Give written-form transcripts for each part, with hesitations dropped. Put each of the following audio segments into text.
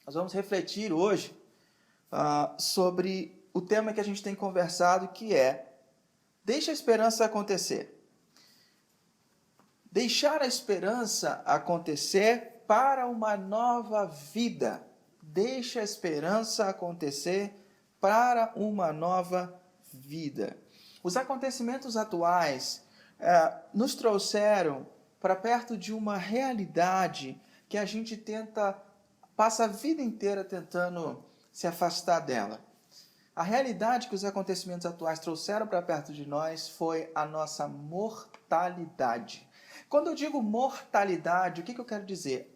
Nós vamos refletir hoje sobre o tema que a gente tem conversado, que é: deixa a esperança acontecer. Deixar a esperança acontecer para uma nova vida. Deixa a esperança acontecer para uma nova vida. Os acontecimentos atuais nos trouxeram para perto de uma realidade que a gente passa a vida inteira tentando se afastar dela. A realidade que os acontecimentos atuais trouxeram para perto de nós foi a nossa mortalidade. Quando eu digo mortalidade, o que eu quero dizer?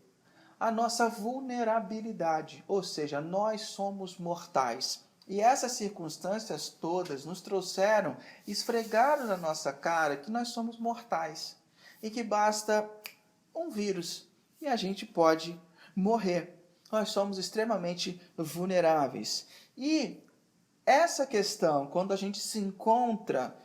A nossa vulnerabilidade, ou seja, nós somos mortais. E essas circunstâncias todas nos trouxeram, esfregaram na nossa cara que nós somos mortais e que basta um vírus e a gente pode morrer. Nós somos extremamente vulneráveis. E essa questão, quando a gente se encontra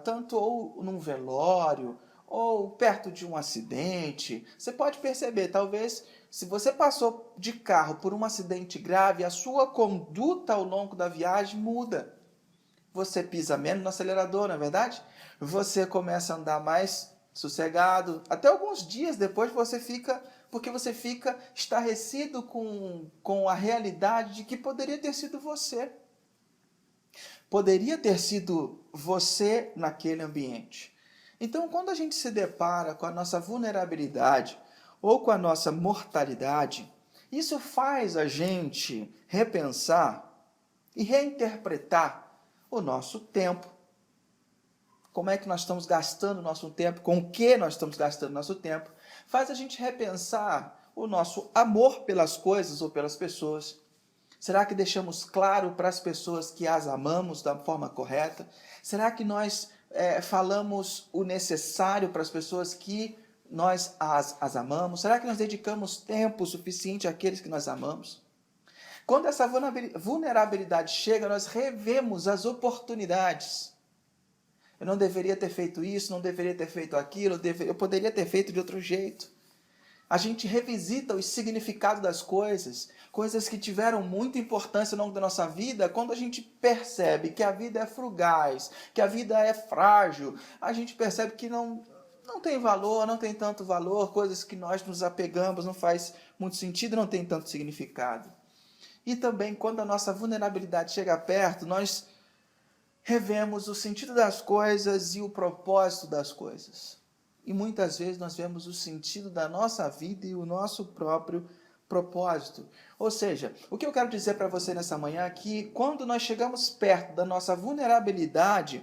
tanto ou num velório ou perto de um acidente, você pode perceber, talvez, se você passou de carro por um acidente grave, a sua conduta ao longo da viagem muda. Você pisa menos no acelerador, não é verdade? Você começa a andar mais sossegado. Até alguns dias depois porque você fica estarrecido com a realidade de que poderia ter sido você. Poderia ter sido você naquele ambiente. Então, quando a gente se depara com a nossa vulnerabilidade ou com a nossa mortalidade, isso faz a gente repensar e reinterpretar o nosso tempo. Como é que nós estamos gastando o nosso tempo, com o que nós estamos gastando o nosso tempo, faz a gente repensar o nosso amor pelas coisas ou pelas pessoas. Será que deixamos claro para as pessoas que as amamos da forma correta? Será que nós falamos o necessário para as pessoas que nós as amamos? Será que nós dedicamos tempo suficiente àqueles que nós amamos? Quando essa vulnerabilidade chega, nós revemos as oportunidades. Eu não deveria ter feito isso, não deveria ter feito aquilo, eu poderia ter feito de outro jeito. A gente revisita o significado das coisas que tiveram muita importância ao longo da nossa vida. Quando a gente percebe que a vida é fugaz, que a vida é frágil, a gente percebe que não tem valor, não tem tanto valor, coisas que nós nos apegamos, não faz muito sentido, não tem tanto significado. E também, quando a nossa vulnerabilidade chega perto, nós revemos o sentido das coisas e o propósito das coisas. E muitas vezes nós vemos o sentido da nossa vida e o nosso próprio propósito. Ou seja, o que eu quero dizer para você nessa manhã é que quando nós chegamos perto da nossa vulnerabilidade,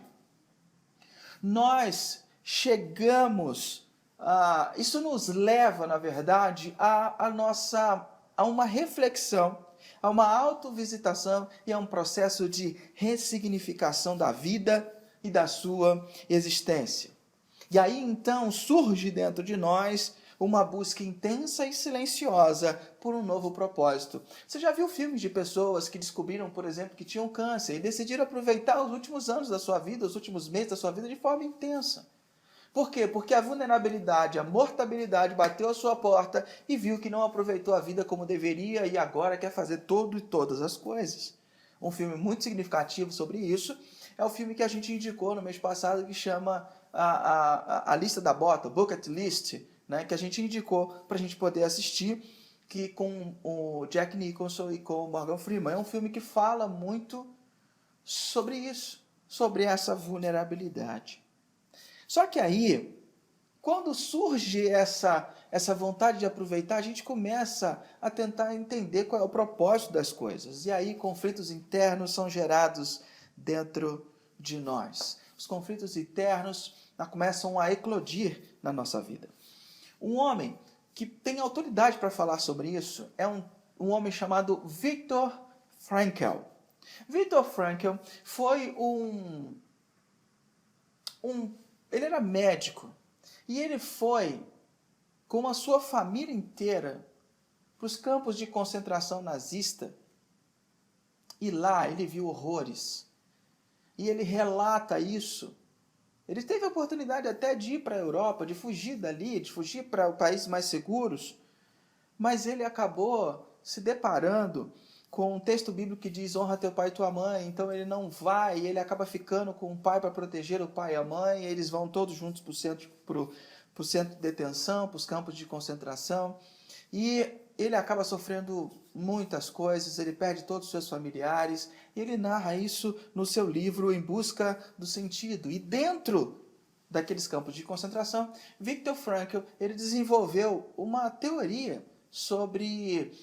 nós chegamos, isso nos leva, na verdade, a uma reflexão, a uma autovisitação e a um processo de ressignificação da vida e da sua existência. E aí, então, surge dentro de nós uma busca intensa e silenciosa por um novo propósito. Você já viu filmes de pessoas que descobriram, por exemplo, que tinham câncer e decidiram aproveitar os últimos anos da sua vida, os últimos meses da sua vida de forma intensa? Por quê? Porque a vulnerabilidade, a mortabilidade bateu à sua porta e viu que não aproveitou a vida como deveria e agora quer fazer tudo e todas as coisas. Um filme muito significativo sobre isso é o filme que a gente indicou no mês passado, que chama a lista da bota, Bucket List, né, que a gente indicou para a gente poder assistir, que com o Jack Nicholson e com o Morgan Freeman. É um filme que fala muito sobre isso, sobre essa vulnerabilidade. Só que aí, quando surge essa vontade de aproveitar, a gente começa a tentar entender qual é o propósito das coisas. E aí conflitos internos são gerados dentro de nós. Os conflitos internos começam a eclodir na nossa vida. Um homem que tem autoridade para falar sobre isso é um homem chamado Viktor Frankl. Viktor Frankl foi ele era médico e ele foi com a sua família inteira para os campos de concentração nazista e lá ele viu horrores. E ele relata isso. Ele teve a oportunidade até de ir para a Europa, de fugir dali, de fugir para países mais seguros, mas ele acabou se deparando com um texto bíblico que diz honra teu pai e tua mãe, então ele não vai, e ele acaba ficando com o pai para proteger o pai e a mãe, e eles vão todos juntos para o centro de detenção, para os campos de concentração, e ele acaba sofrendo muitas coisas, ele perde todos os seus familiares, e ele narra isso no seu livro Em Busca do Sentido. E dentro daqueles campos de concentração, Viktor Frankl ele desenvolveu uma teoria sobre,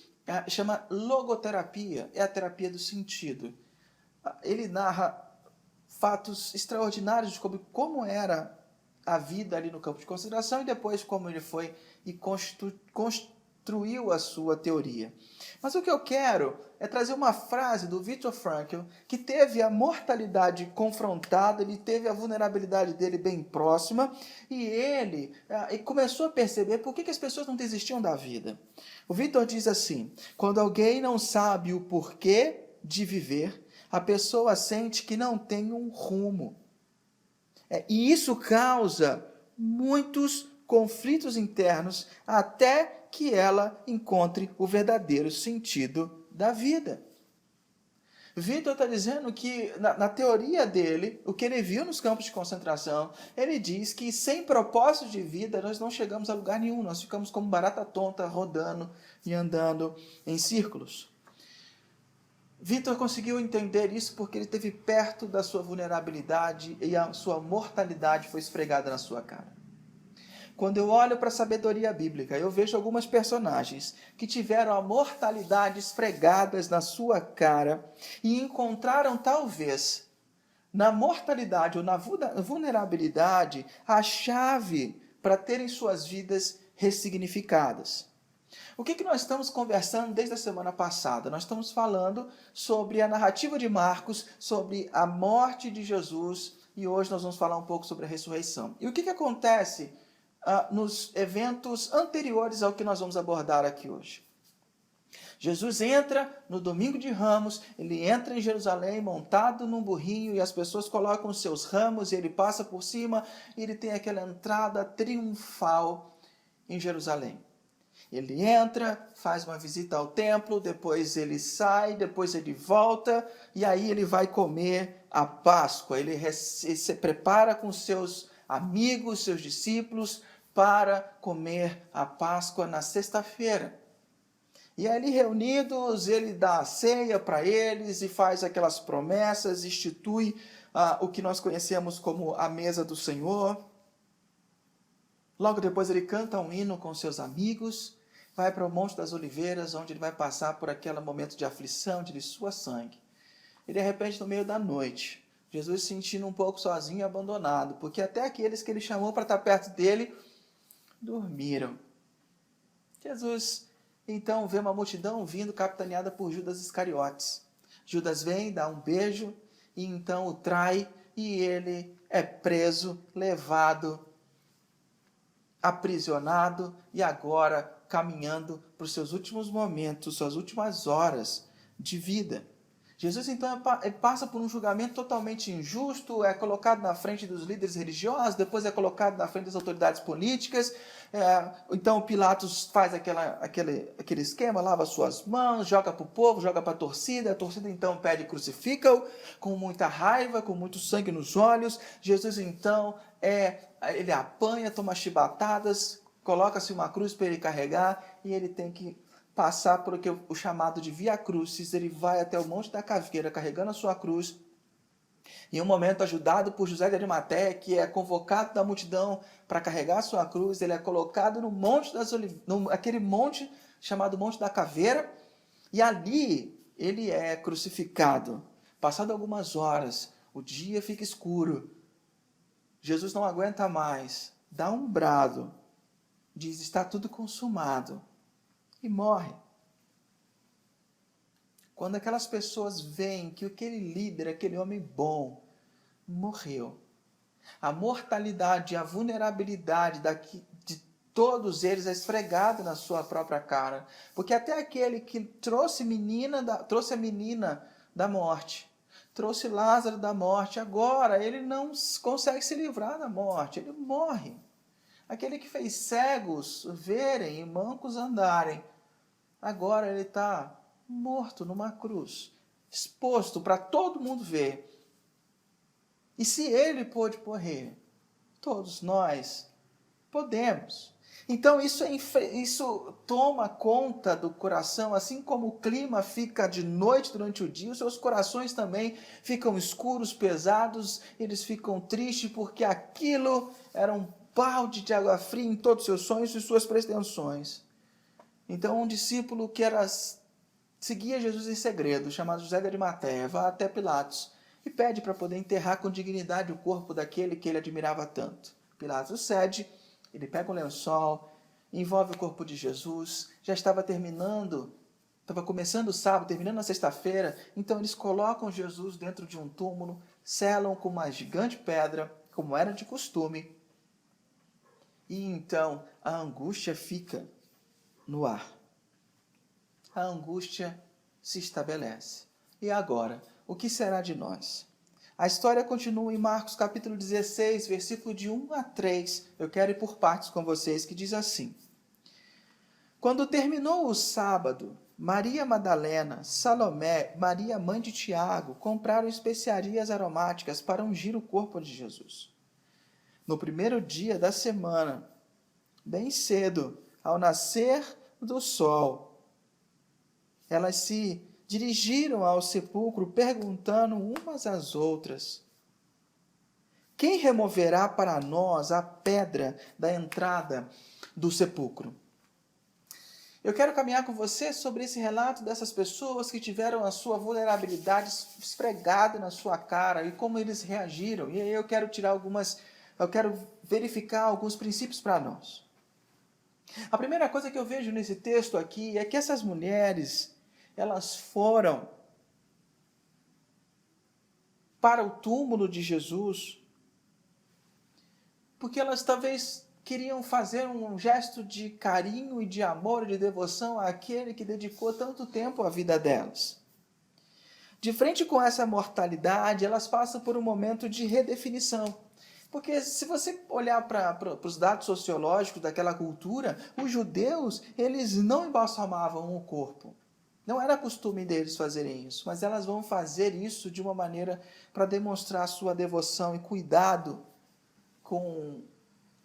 chama logoterapia, é a terapia do sentido. Ele narra fatos extraordinários sobre como era a vida ali no campo de concentração e depois como ele foi e construiu a sua teoria. Mas o que eu quero é trazer uma frase do Viktor Frankl, que teve a mortalidade confrontada, ele teve a vulnerabilidade dele bem próxima, e ele começou a perceber por que as pessoas não desistiam da vida. O Viktor diz assim: quando alguém não sabe o porquê de viver, a pessoa sente que não tem um rumo. E isso causa muitos conflitos internos até que ela encontre o verdadeiro sentido da vida. Viktor está dizendo que, na teoria dele, o que ele viu nos campos de concentração, ele diz que sem propósito de vida nós não chegamos a lugar nenhum, nós ficamos como barata tonta, rodando e andando em círculos. Viktor conseguiu entender isso porque ele esteve perto da sua vulnerabilidade e a sua mortalidade foi esfregada na sua cara. Quando eu olho para a sabedoria bíblica, eu vejo algumas personagens que tiveram a mortalidade esfregadas na sua cara e encontraram talvez na mortalidade ou na vulnerabilidade a chave para terem suas vidas ressignificadas. O que nós estamos conversando desde a semana passada? Nós estamos falando sobre a narrativa de Marcos, sobre a morte de Jesus, e hoje nós vamos falar um pouco sobre a ressurreição. E o que acontece nos eventos anteriores ao que nós vamos abordar aqui hoje? Jesus entra no domingo de Ramos, ele entra em Jerusalém montado num burrinho e as pessoas colocam os seus ramos e ele passa por cima e ele tem aquela entrada triunfal em Jerusalém. Ele entra, faz uma visita ao templo, depois ele sai, depois ele volta e aí ele vai comer a Páscoa. Ele se prepara com seus amigos, seus discípulos, para comer a Páscoa na sexta-feira. E ali reunidos, ele dá a ceia para eles e faz aquelas promessas, institui o que nós conhecemos como a mesa do Senhor. Logo depois ele canta um hino com seus amigos, vai para o Monte das Oliveiras, onde ele vai passar por aquele momento de aflição, de sua sangue. E de repente, no meio da noite, Jesus se sentindo um pouco sozinho e abandonado, porque até aqueles que ele chamou para estar perto dele, dormiram. Jesus, então, vê uma multidão vindo, capitaneada por Judas Iscariotes. Judas vem, dá um beijo, e então o trai, e ele é preso, levado, aprisionado, e agora caminhando para os seus últimos momentos, suas últimas horas de vida. Jesus, então, passa por um julgamento totalmente injusto, é colocado na frente dos líderes religiosos, depois é colocado na frente das autoridades políticas. Então, Pilatos faz aquele esquema, lava suas mãos, joga para o povo, joga para a torcida então pede crucifica-o, com muita raiva, com muito sangue nos olhos. Jesus, então, ele apanha, toma chibatadas, coloca-se uma cruz para ele carregar, e ele tem que passar por o chamado de Via Crucis. Ele vai até o Monte da Caveira carregando a sua cruz. Em um momento, ajudado por José de Arimateia, que é convocado da multidão para carregar a sua cruz, ele é colocado no Monte das Oliveiras, aquele monte chamado Monte da Caveira, e ali ele é crucificado. Passado algumas horas, o dia fica escuro. Jesus não aguenta mais, dá um brado, diz: está tudo consumado. E morre. Quando aquelas pessoas veem que aquele líder, aquele homem bom, morreu, a mortalidade, a vulnerabilidade de todos eles é esfregada na sua própria cara. Porque até aquele que trouxe a menina da morte, trouxe Lázaro da morte, agora ele não consegue se livrar da morte, ele morre. Aquele que fez cegos verem e mancos andarem, agora ele está morto numa cruz, exposto para todo mundo ver. E se ele pôde morrer, todos nós podemos. Então isso toma conta do coração, assim como o clima fica de noite durante o dia, os seus corações também ficam escuros, pesados, eles ficam tristes porque aquilo era um balde de água fria em todos os seus sonhos e suas pretensões. Então um discípulo que seguia Jesus em segredo, chamado José de Arimateia, vai até Pilatos e pede para poder enterrar com dignidade o corpo daquele que ele admirava tanto. Pilatos cede. Ele pega um lençol, envolve o corpo de Jesus, já estava começando o sábado, terminando na sexta-feira, então eles colocam Jesus dentro de um túmulo, selam com uma gigante pedra, como era de costume, e então a angústia fica no ar. A angústia se estabelece. E agora, o que será de nós? A história continua em Marcos capítulo 16, versículo de 1 a 3. Eu quero ir por partes com vocês, que diz assim. Quando terminou o sábado, Maria Madalena, Salomé, Maria mãe de Tiago, compraram especiarias aromáticas para ungir o corpo de Jesus. No primeiro dia da semana, bem cedo, ao nascer do sol, elas se dirigiram ao sepulcro perguntando umas às outras: quem removerá para nós a pedra da entrada do sepulcro? Eu quero caminhar com você sobre esse relato dessas pessoas que tiveram a sua vulnerabilidade esfregada na sua cara e como eles reagiram. E aí eu quero verificar alguns princípios para nós. A primeira coisa que eu vejo nesse texto aqui é que essas mulheres, elas foram para o túmulo de Jesus porque elas talvez queriam fazer um gesto de carinho e de amor e de devoção àquele que dedicou tanto tempo à vida delas. De frente com essa mortalidade, elas passam por um momento de redefinição. Porque se você olhar para os dados sociológicos daquela cultura, os judeus, eles não embalsamavam o corpo. Não era costume deles fazerem isso, mas elas vão fazer isso de uma maneira para demonstrar sua devoção e cuidado com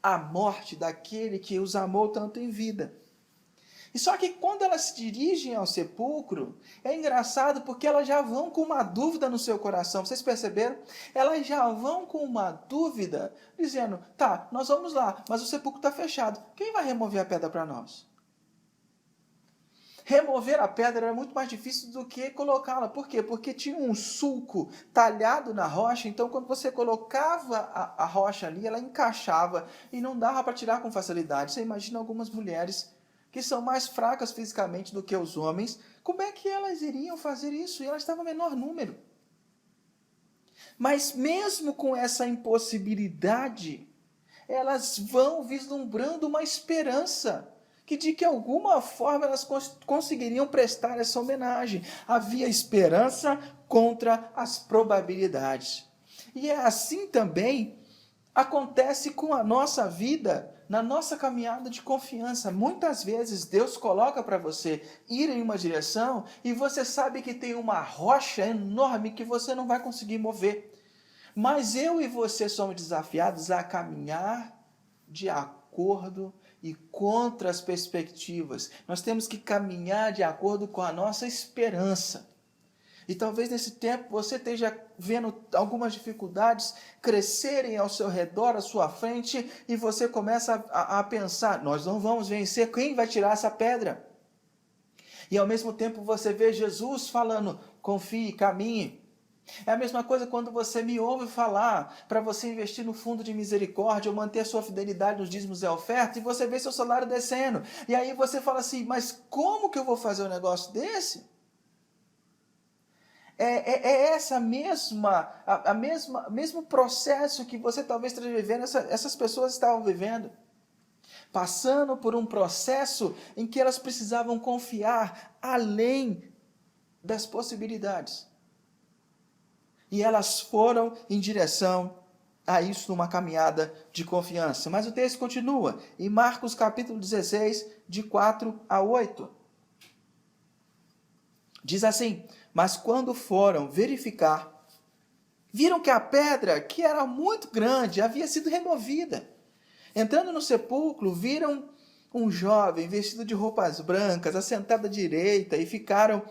a morte daquele que os amou tanto em vida. E só que quando elas se dirigem ao sepulcro, é engraçado porque elas já vão com uma dúvida no seu coração. Vocês perceberam? Elas já vão com uma dúvida, dizendo, tá, nós vamos lá, mas o sepulcro está fechado. Quem vai remover a pedra para nós? Remover a pedra era muito mais difícil do que colocá-la. Por quê? Porque tinha um sulco talhado na rocha, então quando você colocava a rocha ali, ela encaixava e não dava para tirar com facilidade. Você imagina algumas mulheres que são mais fracas fisicamente do que os homens, como é que elas iriam fazer isso? E elas estavam em menor número. Mas mesmo com essa impossibilidade, elas vão vislumbrando uma esperança que de que alguma forma elas conseguiriam prestar essa homenagem. Havia esperança contra as probabilidades. E é assim também acontece com a nossa vida, na nossa caminhada de confiança. Muitas vezes Deus coloca para você ir em uma direção e você sabe que tem uma rocha enorme que você não vai conseguir mover. Mas eu e você somos desafiados a caminhar de acordo e contra as perspectivas. Nós temos que caminhar de acordo com a nossa esperança. E talvez nesse tempo você esteja vendo algumas dificuldades crescerem ao seu redor, à sua frente, e você começa a pensar, nós não vamos vencer, quem vai tirar essa pedra? E ao mesmo tempo você vê Jesus falando, confie, caminhe. É a mesma coisa quando você me ouve falar para você investir no fundo de misericórdia ou manter sua fidelidade nos dízimos e oferta e você vê seu salário descendo. E aí você fala assim, mas como que eu vou fazer um negócio desse? Essa mesmo processo que você talvez esteja vivendo, essas pessoas estavam vivendo. Passando por um processo em que elas precisavam confiar além das possibilidades. E elas foram em direção a isso numa caminhada de confiança. Mas o texto continua, em Marcos capítulo 16, de 4 a 8. Diz assim: mas quando foram verificar, viram que a pedra, que era muito grande, havia sido removida. Entrando no sepulcro, viram um jovem vestido de roupas brancas, assentado à direita, e ficaram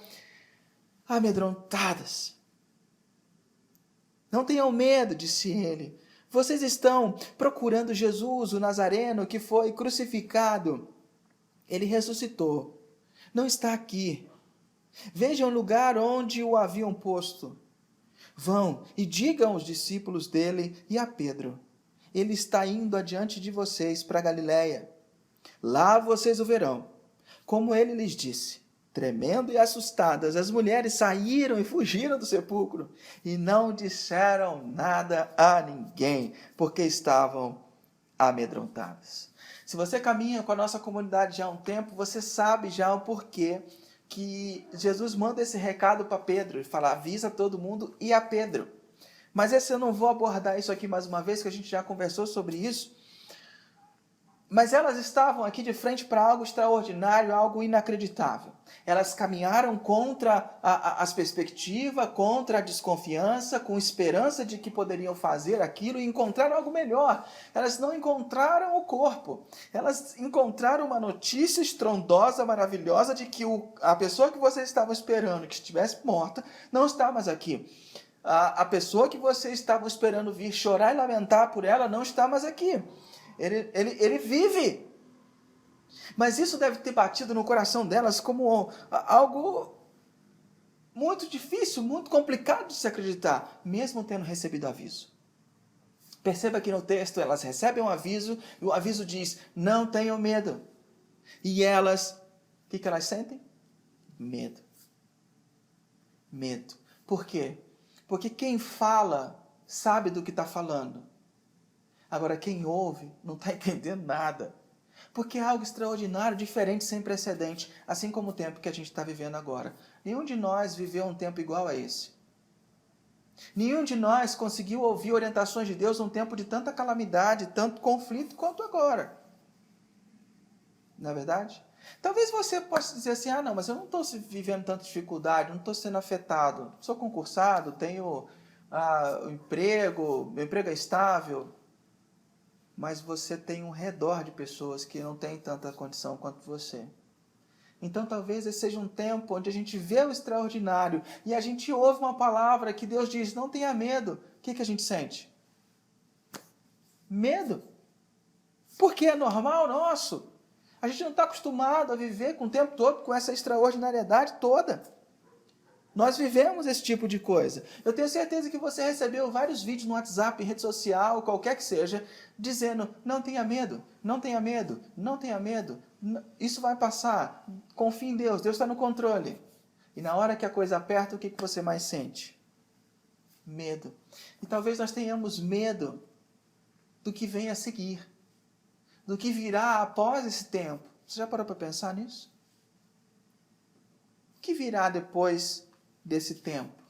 amedrontadas. Não tenham medo, disse ele. Vocês estão procurando Jesus, o Nazareno, que foi crucificado. Ele ressuscitou. Não está aqui. Vejam o lugar onde o haviam posto. Vão e digam aos discípulos dele e a Pedro: ele está indo adiante de vocês para Galiléia. Lá vocês o verão. Como ele lhes disse. Tremendo e assustadas, as mulheres saíram e fugiram do sepulcro e não disseram nada a ninguém, porque estavam amedrontadas. Se você caminha com a nossa comunidade já há um tempo, você sabe já o porquê que Jesus manda esse recado para Pedro e fala: avisa todo mundo e a Pedro. Mas eu não vou abordar isso aqui mais uma vez, que a gente já conversou sobre isso. Mas elas estavam aqui de frente para algo extraordinário, algo inacreditável. Elas caminharam contra as perspectivas, contra a desconfiança, com esperança de que poderiam fazer aquilo e encontraram algo melhor. Elas não encontraram o corpo. Elas encontraram uma notícia estrondosa, maravilhosa, de que a pessoa que vocês estavam esperando que estivesse morta não está mais aqui. A pessoa que vocês estavam esperando vir chorar e lamentar por ela não está mais aqui. Ele vive. Mas isso deve ter batido no coração delas como algo muito difícil, muito complicado de se acreditar, mesmo tendo recebido aviso. Perceba que no texto elas recebem um aviso, e o aviso diz: não tenham medo. E elas, o que elas sentem? Medo. Medo. Por quê? Porque quem fala sabe do que está falando. Agora, quem ouve não está entendendo nada. Porque é algo extraordinário, diferente, sem precedente, assim como o tempo que a gente está vivendo agora. Nenhum de nós viveu um tempo igual a esse. Nenhum de nós conseguiu ouvir orientações de Deus num tempo de tanta calamidade, tanto conflito quanto agora. Não é verdade? Talvez você possa dizer assim: não, mas eu não estou vivendo tanta dificuldade, não estou sendo afetado. Sou concursado, tenho emprego, meu emprego é estável. Mas você tem um redor de pessoas que não têm tanta condição quanto você. Então talvez esse seja um tempo onde a gente vê o extraordinário e a gente ouve uma palavra que Deus diz: não tenha medo. O que a gente sente? Medo. Porque é normal nosso. A gente não está acostumado a viver com o tempo todo com essa extraordinariedade toda. Nós vivemos esse tipo de coisa. Eu tenho certeza que você recebeu vários vídeos no WhatsApp, em rede social, qualquer que seja, dizendo: não tenha medo, não tenha medo, não tenha medo, isso vai passar, confie em Deus, Deus está no controle. E na hora que a coisa aperta, o que você mais sente? Medo. E talvez nós tenhamos medo do que vem a seguir, do que virá após esse tempo. Você já parou para pensar nisso? O que virá depois desse tempo?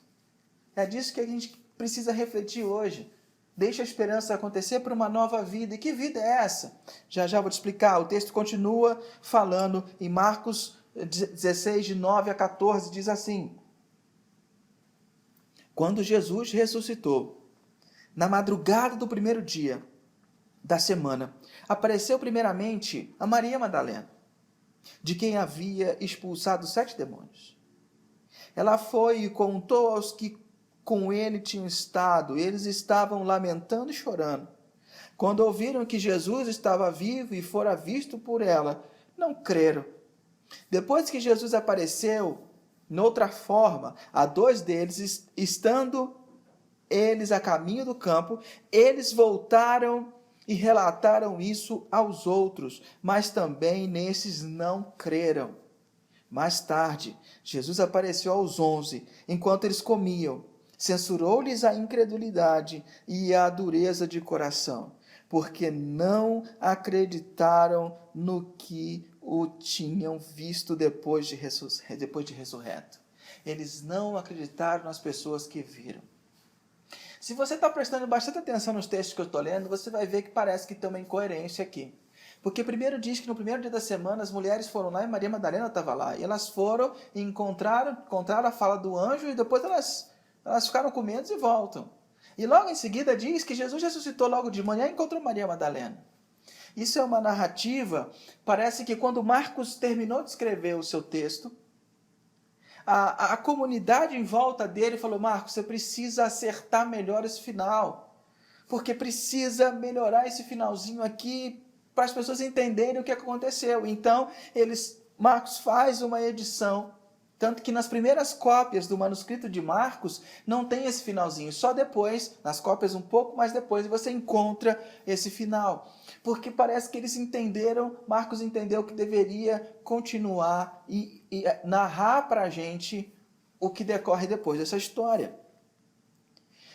É disso que a gente precisa refletir hoje. Deixa a esperança acontecer para uma nova vida. E que vida é essa? Já vou te explicar. O texto continua falando em Marcos 16, de 9 a 14, diz assim: quando Jesus ressuscitou, na madrugada do primeiro dia da semana, apareceu primeiramente a Maria Madalena, de quem havia expulsado 7 demônios. Ela foi e contou aos que com ele tinham estado. Eles estavam lamentando e chorando. Quando ouviram que Jesus estava vivo e fora visto por ela, não creram. Depois que Jesus apareceu, noutra forma, a 2 deles, estando eles a caminho do campo, eles voltaram e relataram isso aos outros, mas também nesses não creram. Mais tarde, Jesus apareceu aos 11, enquanto eles comiam. Censurou-lhes a incredulidade e a dureza de coração, porque não acreditaram no que o tinham visto depois de ressurreto. Eles não acreditaram nas pessoas que viram. Se você está prestando bastante atenção nos textos que eu estou lendo, você vai ver que parece que tem uma incoerência aqui. Porque primeiro diz que no primeiro dia da semana as mulheres foram lá e Maria Madalena estava lá. E elas foram e encontraram a fala do anjo e depois elas ficaram com medo e voltam. E logo em seguida diz que Jesus ressuscitou logo de manhã e encontrou Maria Madalena. Isso é uma narrativa, parece que quando Marcos terminou de escrever o seu texto, a comunidade em volta dele falou: Marcos, você precisa acertar melhor esse final, porque precisa melhorar esse finalzinho aqui para as pessoas entenderem o que aconteceu. Então, Marcos faz uma edição, tanto que nas primeiras cópias do manuscrito de Marcos não tem esse finalzinho, só depois, nas cópias um pouco mais depois, você encontra esse final. Porque parece que eles entenderam, Marcos entendeu que deveria continuar e narrar para a gente o que decorre depois dessa história.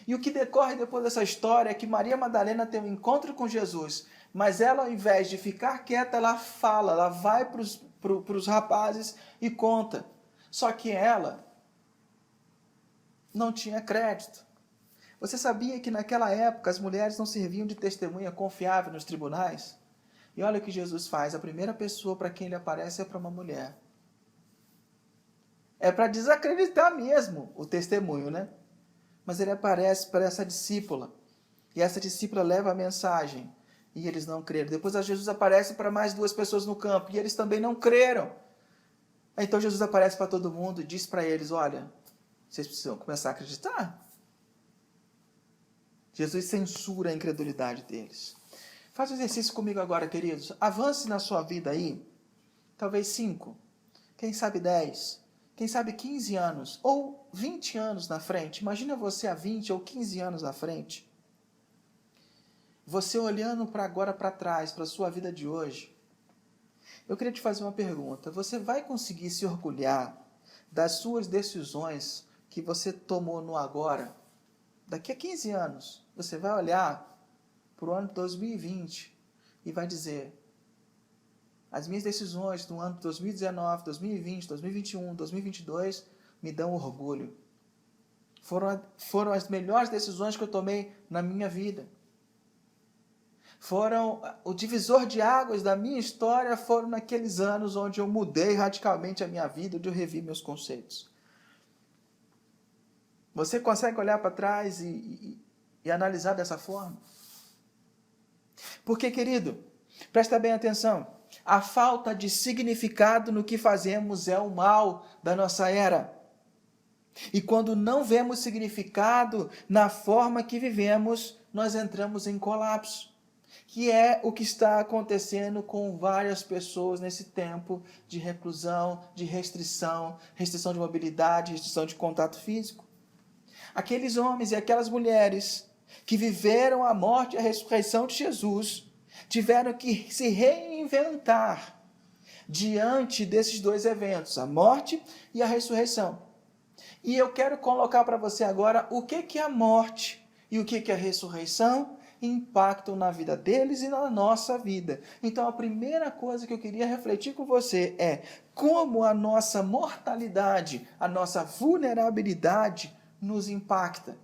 E o que decorre depois dessa história é que Maria Madalena tem um encontro com Jesus, mas ela, ao invés de ficar quieta, ela fala, ela vai para os rapazes e conta. Só que ela não tinha crédito. Você sabia que naquela época as mulheres não serviam de testemunha confiável nos tribunais? E olha o que Jesus faz, a primeira pessoa para quem ele aparece é para uma mulher. É para desacreditar mesmo o testemunho, né? Mas ele aparece para essa discípula. E essa discípula leva a mensagem. E eles não creram. Depois Jesus aparece para mais 2 pessoas no campo. E eles também não creram. Então Jesus aparece para todo mundo e diz para eles: olha, vocês precisam começar a acreditar. Jesus censura a incredulidade deles. Faça um exercício comigo agora, queridos. Avance na sua vida aí. Talvez 5. Quem sabe 10. Quem sabe 15 anos. Ou 20 anos na frente. Imagina você há 20 ou 15 anos na frente. Você olhando para agora para trás, para a sua vida de hoje. Eu queria te fazer uma pergunta. Você vai conseguir se orgulhar das suas decisões que você tomou no agora? Daqui a 15 anos, você vai olhar para o ano de 2020 e vai dizer: as minhas decisões no ano de 2019, 2020, 2021, 2022 me dão orgulho. Foram as melhores decisões que eu tomei na minha vida. O divisor de águas da minha história foram naqueles anos onde eu mudei radicalmente a minha vida, onde eu revi meus conceitos. Você consegue olhar para trás e analisar dessa forma? Porque, querido, presta bem atenção, a falta de significado no que fazemos é o mal da nossa era. E quando não vemos significado na forma que vivemos, nós entramos em colapso, que é o que está acontecendo com várias pessoas nesse tempo de reclusão, de restrição de mobilidade, restrição de contato físico. Aqueles homens e aquelas mulheres que viveram a morte e a ressurreição de Jesus tiveram que se reinventar diante desses 2 eventos, a morte e a ressurreição. E eu quero colocar para você agora o que a morte e o que a ressurreição impactam na vida deles e na nossa vida. Então a primeira coisa que eu queria refletir com você é como a nossa mortalidade, a nossa vulnerabilidade nos impacta.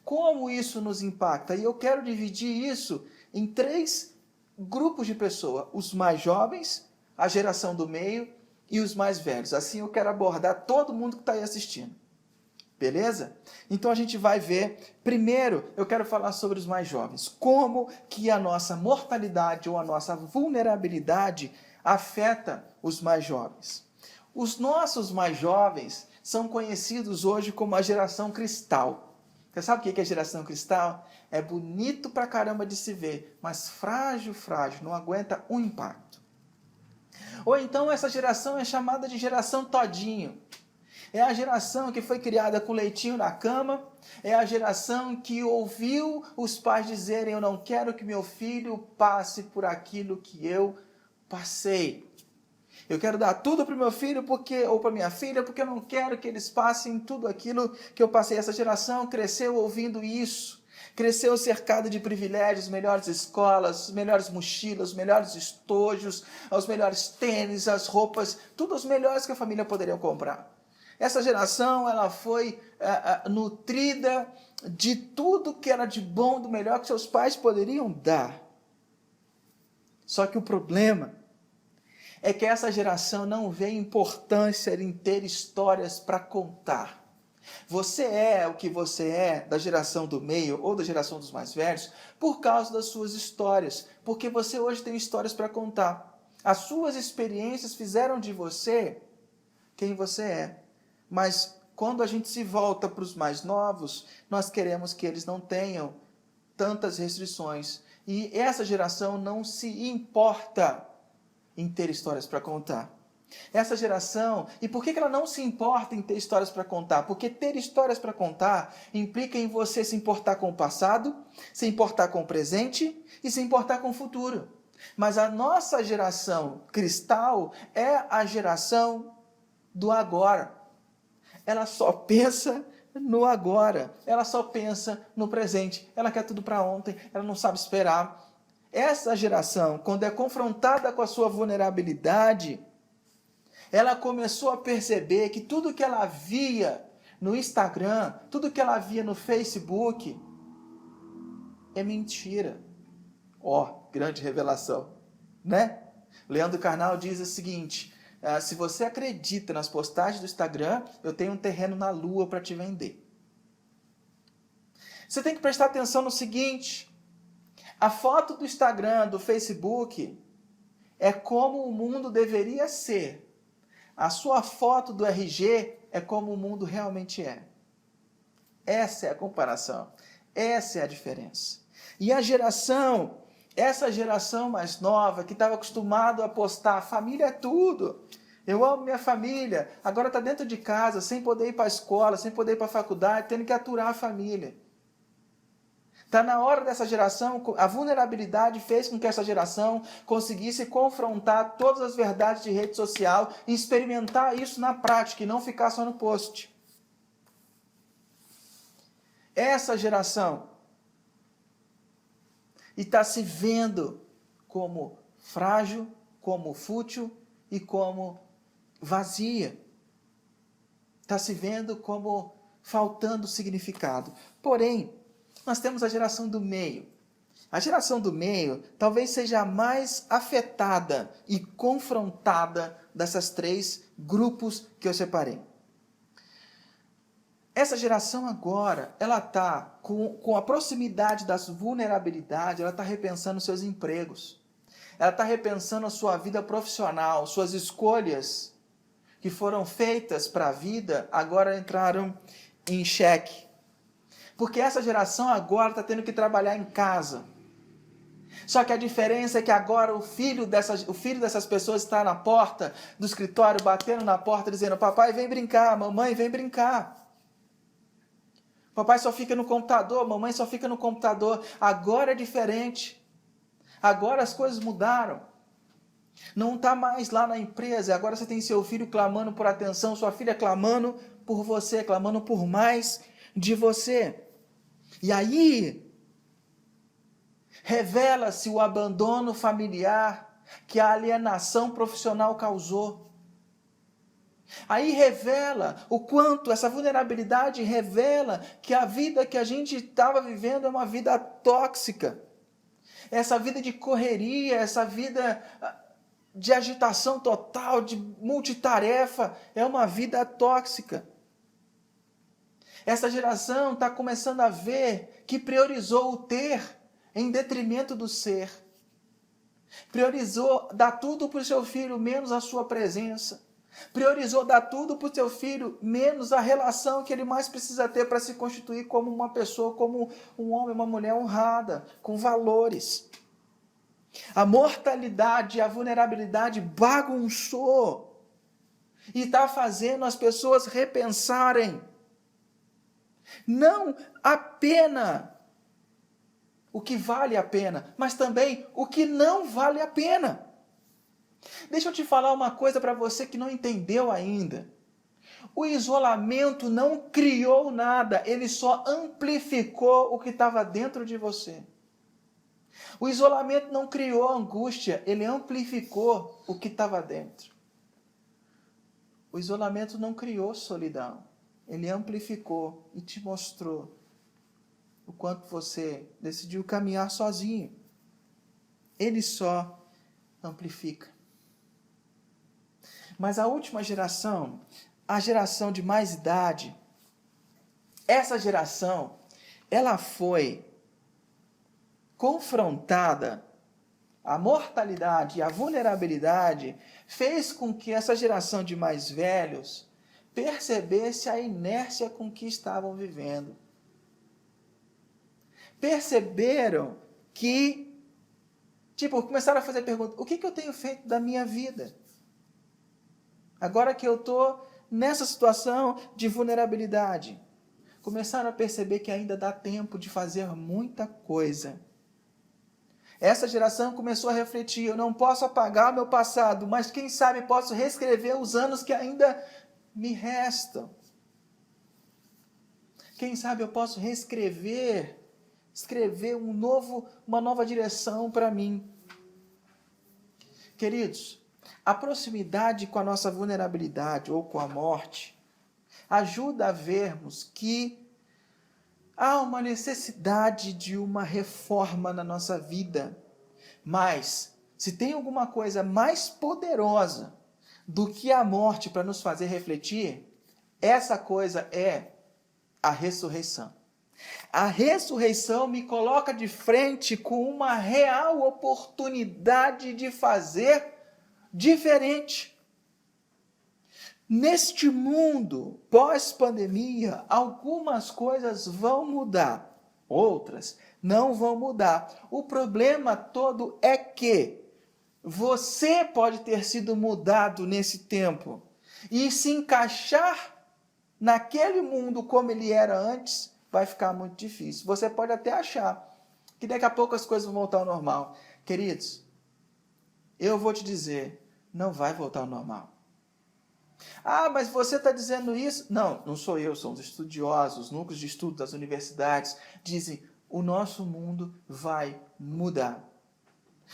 Como isso nos impacta? E eu quero dividir isso em 3 grupos de pessoas: os mais jovens, a geração do meio e os mais velhos. Assim eu quero abordar todo mundo que está aí assistindo. Beleza? Então a gente vai ver, primeiro eu quero falar sobre os mais jovens. Como que a nossa mortalidade ou a nossa vulnerabilidade afeta os mais jovens. Os nossos mais jovens são conhecidos hoje como a geração cristal. Você sabe o que é geração cristal? É bonito pra caramba de se ver, mas frágil, não aguenta um impacto. Ou então essa geração é chamada de geração todinho. É a geração que foi criada com leitinho na cama, é a geração que ouviu os pais dizerem: eu não quero que meu filho passe por aquilo que eu passei. Eu quero dar tudo para o meu filho ou para minha filha, porque eu não quero que eles passem tudo aquilo que eu passei. Essa geração cresceu ouvindo isso. Cresceu cercado de privilégios, melhores escolas, melhores mochilas, melhores estojos, os melhores tênis, as roupas, tudo os melhores que a família poderia comprar. Essa geração ela foi nutrida de tudo que era de bom, do melhor que seus pais poderiam dar. Só que o problema é que essa geração não vê importância em ter histórias para contar. Você é o que você é da geração do meio ou da geração dos mais velhos por causa das suas histórias, porque você hoje tem histórias para contar. As suas experiências fizeram de você quem você é. Mas quando a gente se volta para os mais novos, nós queremos que eles não tenham tantas restrições. E essa geração não se importa em ter histórias para contar. Essa geração, e por que ela não se importa em ter histórias para contar? Porque ter histórias para contar implica em você se importar com o passado, se importar com o presente e se importar com o futuro. Mas a nossa geração cristal é a geração do agora. Ela só pensa no agora, ela só pensa no presente, ela quer tudo para ontem, ela não sabe esperar. Essa geração, quando é confrontada com a sua vulnerabilidade, ela começou a perceber que tudo que ela via no Instagram, tudo que ela via no Facebook, é mentira. Ó, grande revelação, né? Leandro Carnal diz o seguinte: se você acredita nas postagens do Instagram, eu tenho um terreno na Lua para te vender. Você tem que prestar atenção no seguinte: a foto do Instagram, do Facebook, é como o mundo deveria ser. A sua foto do RG é como o mundo realmente é. Essa é a comparação. Essa é a diferença. E essa geração mais nova, que estava acostumado a postar, família é tudo. Eu amo minha família. Agora está dentro de casa, sem poder ir para a escola, sem poder ir para a faculdade, tendo que aturar a família. Está na hora dessa geração, a vulnerabilidade fez com que essa geração conseguisse confrontar todas as verdades de rede social e experimentar isso na prática e não ficar só no post. Essa geração está se vendo como frágil, como fútil e como vazia. Está se vendo como faltando significado. Porém, nós temos a geração do meio. A geração do meio talvez seja a mais afetada e confrontada dessas três grupos que eu separei. Essa geração agora, ela está com a proximidade das vulnerabilidades, ela está repensando seus empregos. Ela está repensando a sua vida profissional, suas escolhas que foram feitas para a vida, agora entraram em xeque. Porque essa geração agora está tendo que trabalhar em casa. Só que a diferença é que agora o filho dessas pessoas está na porta do escritório, batendo na porta, dizendo: papai, vem brincar, mamãe, vem brincar. Papai só fica no computador, mamãe só fica no computador. Agora é diferente. Agora as coisas mudaram. Não está mais lá na empresa, agora você tem seu filho clamando por atenção, sua filha clamando por você, clamando por mais de você. E aí, revela-se o abandono familiar que a alienação profissional causou. Aí revela o quanto essa vulnerabilidade revela que a vida que a gente estava vivendo é uma vida tóxica. Essa vida de correria, essa vida de agitação total, de multitarefa, é uma vida tóxica. Essa geração está começando a ver que priorizou o ter em detrimento do ser. Priorizou dar tudo para o seu filho, menos a sua presença. Priorizou dar tudo para o seu filho, menos a relação que ele mais precisa ter para se constituir como uma pessoa, como um homem, uma mulher honrada, com valores. A mortalidade e a vulnerabilidade bagunçou e está fazendo as pessoas repensarem não apenas o que vale a pena, mas também o que não vale a pena. Deixa eu te falar uma coisa para você que não entendeu ainda. O isolamento não criou nada, ele só amplificou o que estava dentro de você. O isolamento não criou angústia, ele amplificou o que estava dentro. O isolamento não criou solidão, ele amplificou e te mostrou o quanto você decidiu caminhar sozinho. Ele só amplifica. Mas a última geração, a geração de mais idade, essa geração, ela foi confrontada, a mortalidade e a vulnerabilidade fez com que essa geração de mais velhos percebesse a inércia com que estavam vivendo. Perceberam que, começaram a fazer perguntas: o que eu tenho feito da minha vida? Agora que eu estou nessa situação de vulnerabilidade. Começaram a perceber que ainda dá tempo de fazer muita coisa. Essa geração começou a refletir: eu não posso apagar o meu passado, mas quem sabe posso reescrever os anos que ainda me restam. Quem sabe eu posso escrever uma nova direção para mim. Queridos, a proximidade com a nossa vulnerabilidade ou com a morte ajuda a vermos que há uma necessidade de uma reforma na nossa vida. Mas, se tem alguma coisa mais poderosa do que a morte para nos fazer refletir, essa coisa é a ressurreição. A ressurreição me coloca de frente com uma real oportunidade de fazer diferente. Neste mundo pós-pandemia, algumas coisas vão mudar, outras não vão mudar. O problema todo é que você pode ter sido mudado nesse tempo e se encaixar naquele mundo como ele era antes, vai ficar muito difícil. Você pode até achar que daqui a pouco as coisas vão voltar ao normal. Queridos, eu vou te dizer, não vai voltar ao normal. Ah, mas você está dizendo isso? Não, não sou eu, são os estudiosos, os núcleos de estudo das universidades, dizem, o nosso mundo vai mudar.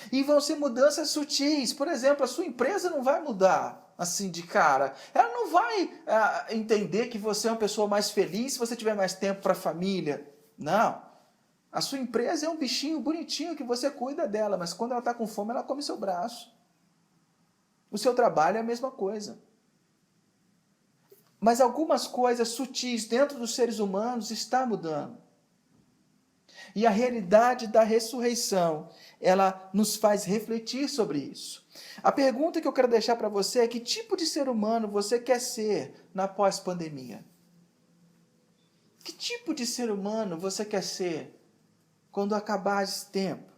E vão ser mudanças sutis. Por exemplo, a sua empresa não vai mudar assim de cara. Ela não vai entender que você é uma pessoa mais feliz se você tiver mais tempo para a família. Não. A sua empresa é um bichinho bonitinho que você cuida dela, mas quando ela está com fome, ela come seu braço. O seu trabalho é a mesma coisa. Mas algumas coisas sutis dentro dos seres humanos está mudando. E a realidade da ressurreição, ela nos faz refletir sobre isso. A pergunta que eu quero deixar para você é: que tipo de ser humano você quer ser na pós-pandemia? Que tipo de ser humano você quer ser quando acabar esse tempo?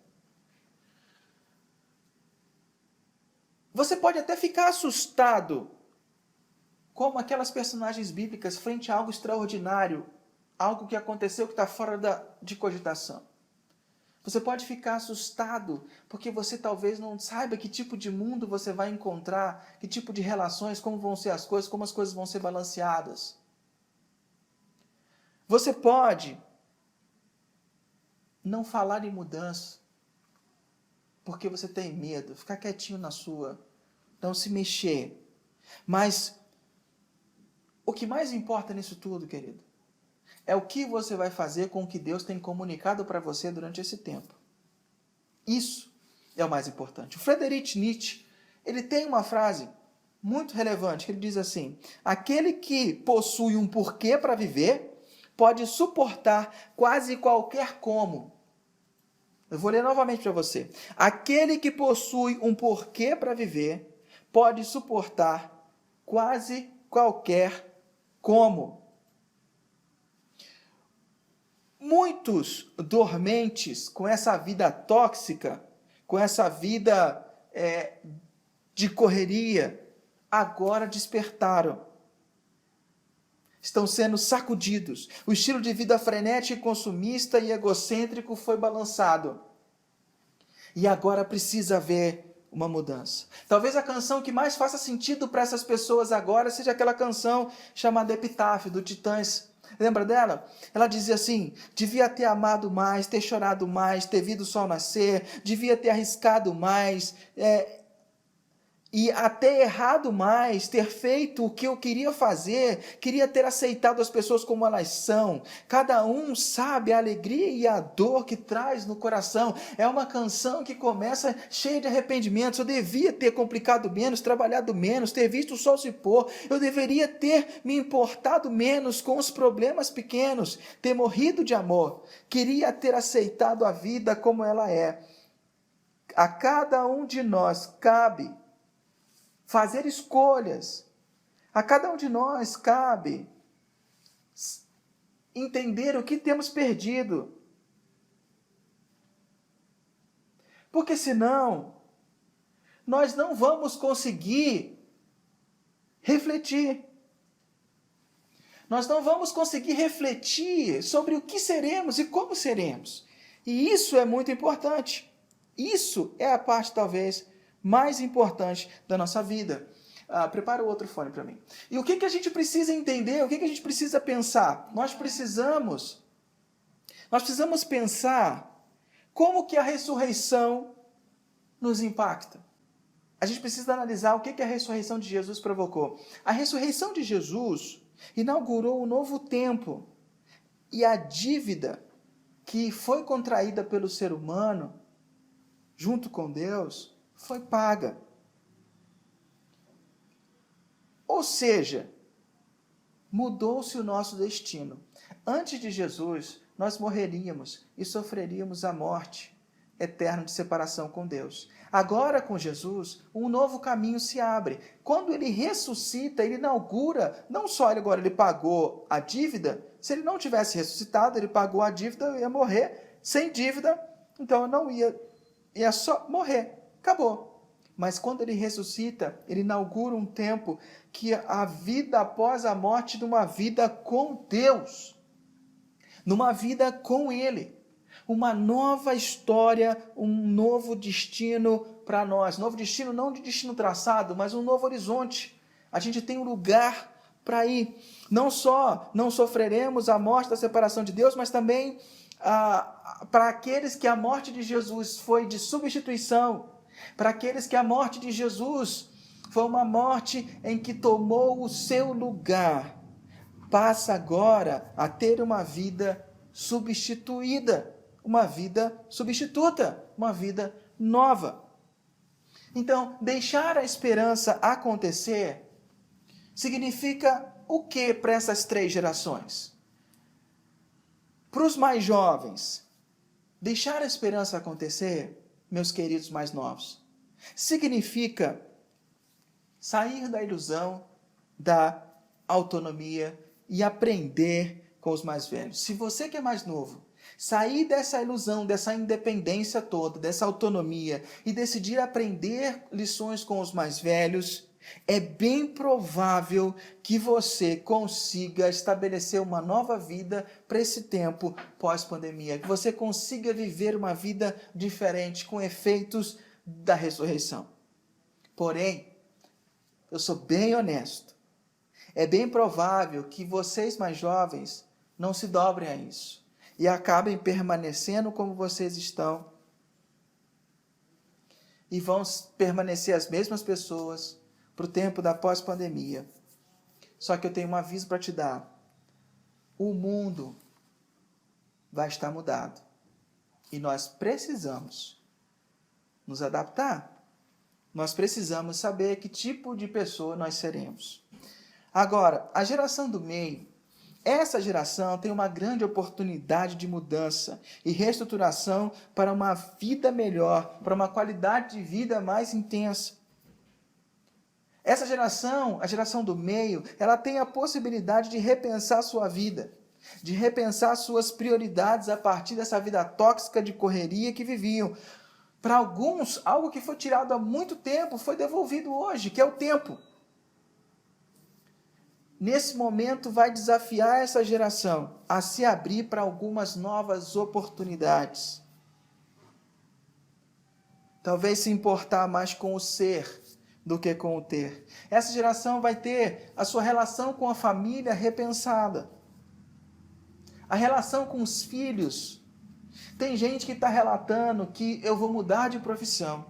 Você pode até ficar assustado, como aquelas personagens bíblicas, frente a algo extraordinário, algo que aconteceu que está fora de cogitação. Você pode ficar assustado, porque você talvez não saiba que tipo de mundo você vai encontrar, que tipo de relações, como vão ser as coisas, como as coisas vão ser balanceadas. Você pode não falar em mudança, porque você tem medo, ficar quietinho na sua, não se mexer. Mas o que mais importa nisso tudo, querido, é o que você vai fazer com o que Deus tem comunicado para você durante esse tempo. Isso é o mais importante. O Friedrich Nietzsche, ele tem uma frase muito relevante, que ele diz assim: aquele que possui um porquê para viver, pode suportar quase qualquer como. Eu vou ler novamente para você. Aquele que possui um porquê para viver, pode suportar quase qualquer como. Muitos dormentes com essa vida tóxica, com essa vida de correria, agora despertaram. Estão sendo sacudidos. O estilo de vida frenético, consumista e egocêntrico foi balançado. E agora precisa haver uma mudança. Talvez a canção que mais faça sentido para essas pessoas agora seja aquela canção chamada Epitáfio, do Titãs. Lembra dela? Ela dizia assim: devia ter amado mais, ter chorado mais, ter visto o sol nascer, devia ter arriscado mais. e até errado mais, ter feito o que eu queria fazer, queria ter aceitado as pessoas como elas são. Cada um sabe a alegria e a dor que traz no coração. É uma canção que começa cheia de arrependimentos. Eu devia ter complicado menos, trabalhado menos, ter visto o sol se pôr. Eu deveria ter me importado menos com os problemas pequenos, ter morrido de amor. Queria ter aceitado a vida como ela é. A cada um de nós cabe fazer escolhas. A cada um de nós cabe entender o que temos perdido. Porque senão, nós não vamos conseguir refletir. Nós não vamos conseguir refletir sobre o que seremos e como seremos. E isso é muito importante. Isso é a parte, talvez, mais importante da nossa vida. Prepara o outro fone para mim. E o que a gente precisa entender? O que a gente precisa pensar? Nós precisamos pensar como que a ressurreição nos impacta. A gente precisa analisar o que a ressurreição de Jesus provocou. A ressurreição de Jesus inaugurou um novo tempo. E a dívida que foi contraída pelo ser humano, junto com Deus, foi paga. Ou seja, mudou-se o nosso destino. Antes de Jesus, nós morreríamos e sofreríamos a morte eterna de separação com Deus. Agora, com Jesus, um novo caminho se abre. Quando ele ressuscita, ele inaugura, não só ele pagou a dívida, se ele não tivesse ressuscitado, ele pagou a dívida, eu ia morrer sem dívida, então eu não ia só morrer. Acabou. Mas quando ele ressuscita, ele inaugura um tempo que a vida após a morte de uma vida com Deus, numa vida com Ele, uma nova história, um novo destino para nós. Novo destino, não de destino traçado, mas um novo horizonte. A gente tem um lugar para ir. Não só não sofreremos a morte da separação de Deus, mas também para aqueles que a morte de Jesus foi de substituição, para aqueles que a morte de Jesus foi uma morte em que tomou o seu lugar, passa agora a ter uma vida substituída, uma vida substituta, uma vida nova. Então, deixar a esperança acontecer significa o que para essas três gerações? Para os mais jovens, deixar a esperança acontecer, meus queridos mais novos, significa sair da ilusão da autonomia e aprender com os mais velhos. Se você que é mais novo, sair dessa ilusão, dessa independência toda, dessa autonomia e decidir aprender lições com os mais velhos, é bem provável que você consiga estabelecer uma nova vida para esse tempo pós-pandemia, que você consiga viver uma vida diferente com efeitos da ressurreição. Porém, eu sou bem honesto, é bem provável que vocês mais jovens não se dobrem a isso e acabem permanecendo como vocês estão e vão permanecer as mesmas pessoas para o tempo da pós-pandemia. Só que eu tenho um aviso para te dar. O mundo vai estar mudado. E nós precisamos nos adaptar. Nós precisamos saber que tipo de pessoa nós seremos. Agora, a geração do meio, essa geração tem uma grande oportunidade de mudança e reestruturação para uma vida melhor, para uma qualidade de vida mais intensa. Essa geração, a geração do meio, ela tem a possibilidade de repensar sua vida, de repensar suas prioridades a partir dessa vida tóxica de correria que viviam. Para alguns, algo que foi tirado há muito tempo foi devolvido hoje, que é o tempo. Nesse momento, vai desafiar essa geração a se abrir para algumas novas oportunidades. Talvez se importar mais com o ser do que com o ter. Essa geração vai ter a sua relação com a família repensada. A relação com os filhos. Tem gente que está relatando que eu vou mudar de profissão.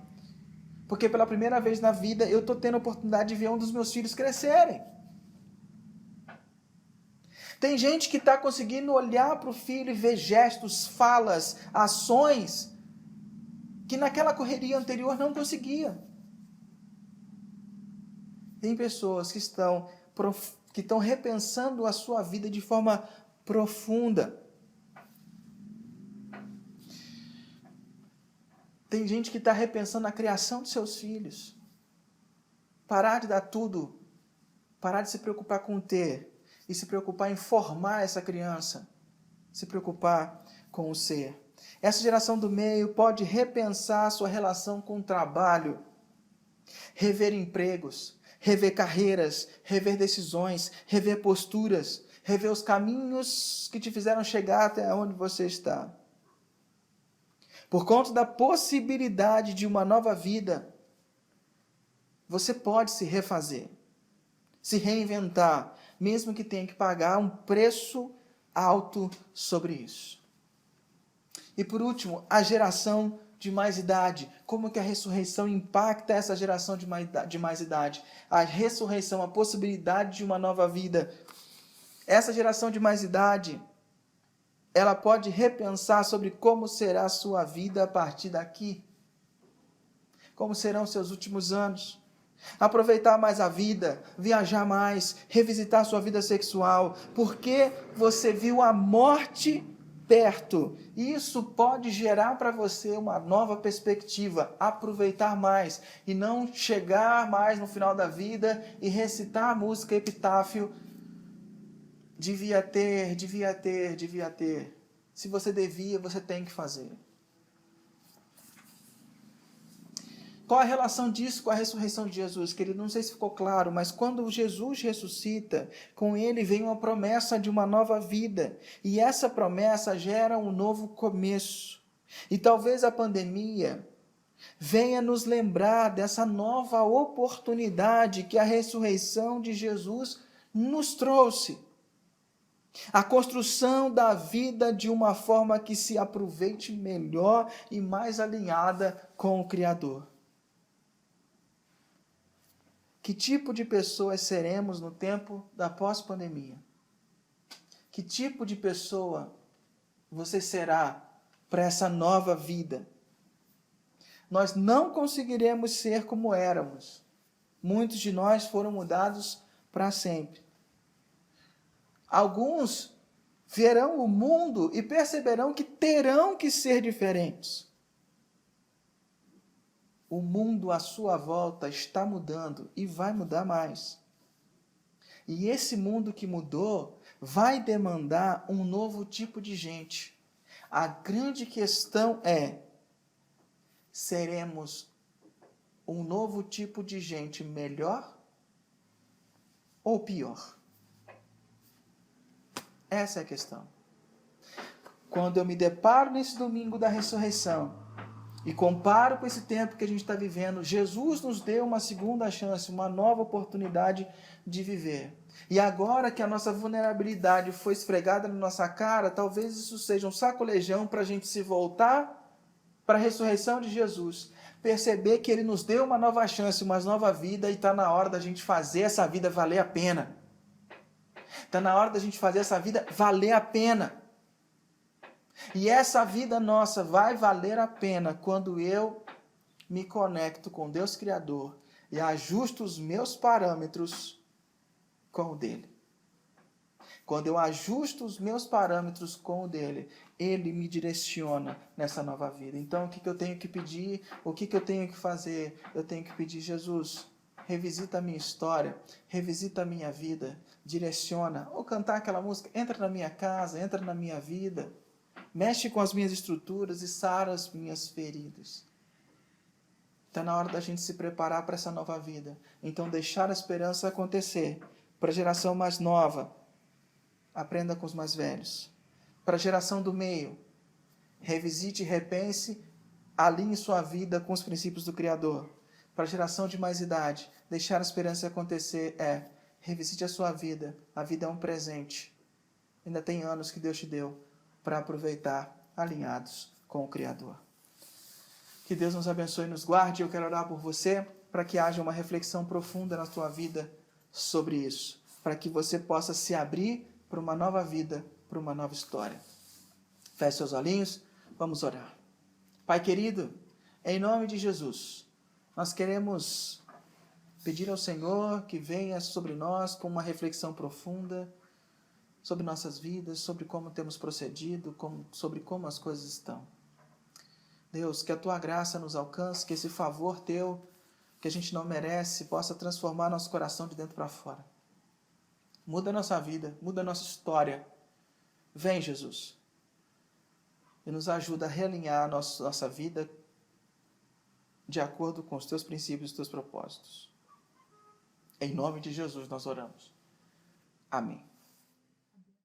Porque pela primeira vez na vida eu estou tendo a oportunidade de ver um dos meus filhos crescerem. Tem gente que está conseguindo olhar para o filho e ver gestos, falas, ações que naquela correria anterior não conseguia. Tem pessoas que estão repensando a sua vida de forma profunda. Tem gente que está repensando a criação dos seus filhos. Parar de dar tudo, parar de se preocupar com ter e se preocupar em formar essa criança, se preocupar com o ser. Essa geração do meio pode repensar a sua relação com o trabalho, rever empregos, rever carreiras, rever decisões, rever posturas, rever os caminhos que te fizeram chegar até onde você está. Por conta da possibilidade de uma nova vida, você pode se refazer, se reinventar, mesmo que tenha que pagar um preço alto sobre isso. E por último, a geração de mais idade. Como que a ressurreição impacta essa geração de mais idade? A ressurreição, a possibilidade de uma nova vida. Essa geração de mais idade, ela pode repensar sobre como será a sua vida a partir daqui. Como serão seus últimos anos. Aproveitar mais a vida, viajar mais, revisitar sua vida sexual, porque você viu a morte perto. Isso pode gerar para você uma nova perspectiva, aproveitar mais e não chegar mais no final da vida e recitar a música epitáfio: devia ter, devia ter, devia ter. Se você devia, você tem que fazer. Qual a relação disso com a ressurreição de Jesus? Querido, não sei se ficou claro, mas quando Jesus ressuscita, com ele vem uma promessa de uma nova vida. E essa promessa gera um novo começo. E talvez a pandemia venha nos lembrar dessa nova oportunidade que a ressurreição de Jesus nos trouxe. A construção da vida de uma forma que se aproveite melhor e mais alinhada com o Criador. Que tipo de pessoas seremos no tempo da pós-pandemia? Que tipo de pessoa você será para essa nova vida? Nós não conseguiremos ser como éramos. Muitos de nós foram mudados para sempre. Alguns verão o mundo e perceberão que terão que ser diferentes. O mundo à sua volta está mudando e vai mudar mais. E esse mundo que mudou vai demandar um novo tipo de gente. A grande questão é: seremos um novo tipo de gente melhor ou pior? Essa é a questão. Quando eu me deparo nesse domingo da ressurreição e comparo com esse tempo que a gente está vivendo, Jesus nos deu uma segunda chance, uma nova oportunidade de viver. E agora que a nossa vulnerabilidade foi esfregada na nossa cara, talvez isso seja um sacolejão para a gente se voltar para a ressurreição de Jesus. Perceber que Ele nos deu uma nova chance, uma nova vida, e está na hora da gente fazer essa vida valer a pena. Está na hora da gente fazer essa vida valer a pena. E essa vida nossa vai valer a pena quando eu me conecto com Deus Criador e ajusto os meus parâmetros com o dele. Quando eu ajusto os meus parâmetros com o dele, ele me direciona nessa nova vida. Então, o que eu tenho que pedir? O que eu tenho que fazer? Eu tenho que pedir: Jesus, revisita a minha história, revisita a minha vida, direciona. Ou cantar aquela música: entra na minha casa, entra na minha vida. Mexe com as minhas estruturas e sara as minhas feridas. Está na hora da gente se preparar para essa nova vida. Então, deixar a esperança acontecer. Para a geração mais nova, aprenda com os mais velhos. Para a geração do meio, revisite e repense, alinhe sua vida com os princípios do Criador. Para a geração de mais idade, deixar a esperança acontecer revisite a sua vida. A vida é um presente. Ainda tem anos que Deus te deu para aproveitar alinhados com o Criador. Que Deus nos abençoe e nos guarde. Eu quero orar por você para que haja uma reflexão profunda na tua vida sobre isso, para que você possa se abrir para uma nova vida, para uma nova história. Feche seus olhinhos, vamos orar. Pai querido, em nome de Jesus, nós queremos pedir ao Senhor que venha sobre nós com uma reflexão profunda sobre nossas vidas, sobre como temos procedido, sobre como as coisas estão. Deus, que a Tua graça nos alcance, que esse favor Teu, que a gente não merece, possa transformar nosso coração de dentro para fora. Muda a nossa vida, muda a nossa história. Vem, Jesus, e nos ajuda a realinhar a nossa vida de acordo com os Teus princípios e os Teus propósitos. Em nome de Jesus nós oramos. Amém.